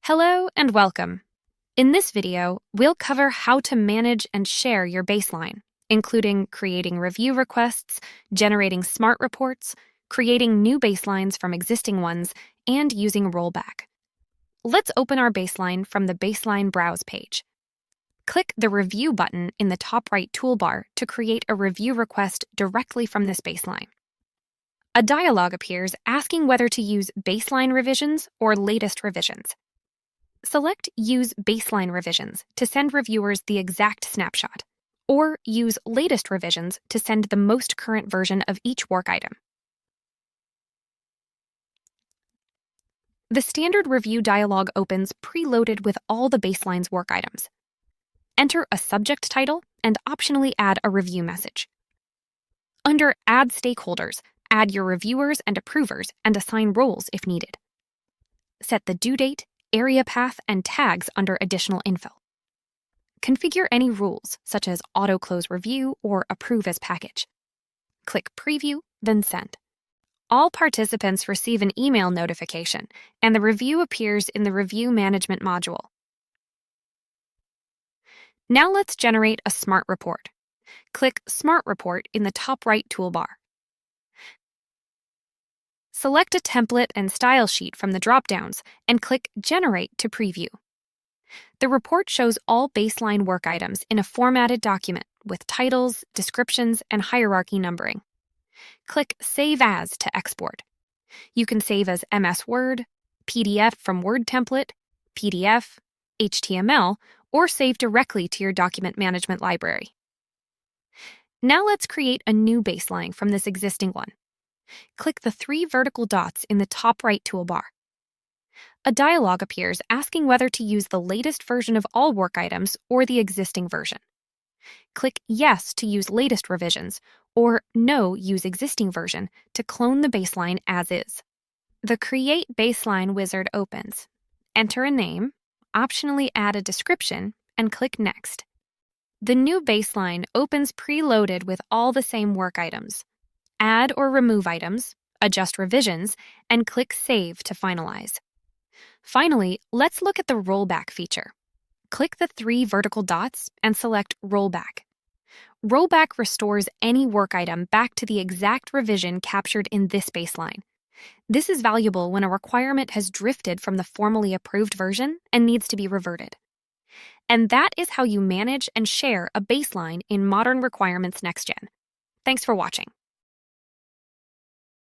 Hello and welcome. In this video, we'll cover how to manage and share your baseline, including creating review requests, generating smart reports, creating new baselines from existing ones, and using rollback. Let's open our baseline from the Baseline Browse page. Click the Review button in the top right toolbar to create a review request directly from this baseline. A dialog appears asking whether to use baseline revisions or latest revisions. Select Use Baseline Revisions to send reviewers the exact snapshot, or use Latest Revisions to send the most current version of each work item. The standard review dialog opens preloaded with all the baseline's work items. Enter a subject title and optionally add a review message. Under Add Stakeholders, add your reviewers and approvers and assign roles if needed. Set the due date, area path, and tags under additional info. Configure any rules, such as auto-close review or approve as package. Click Preview, then Send. All participants receive an email notification, and the review appears in the Review Management module. Now let's generate a Smart Report. Click Smart Report in the top right toolbar. Select a template and style sheet from the drop-downs and click Generate to preview. The report shows all baseline work items in a formatted document with titles, descriptions, and hierarchy numbering. Click Save As to export. You can save as MS Word, PDF from Word template, PDF, HTML, or save directly to your document management library. Now let's create a new baseline from this existing one. Click the three vertical dots in the top right toolbar. A dialog appears asking whether to use the latest version of all work items or the existing version. Click Yes to use latest revisions, or No, use existing version to clone the baseline as is. The Create Baseline wizard opens. Enter a name, optionally add a description, and click Next. The new baseline opens preloaded with all the same work items. Add or remove items, adjust revisions, and click Save to finalize. Finally, let's look at the Rollback feature. Click the three vertical dots and select Rollback. Rollback restores any work item back to the exact revision captured in this baseline. This is valuable when a requirement has drifted from the formally approved version and needs to be reverted. And that is how you manage and share a baseline in Modern Requirements Next Gen. Thanks for watching.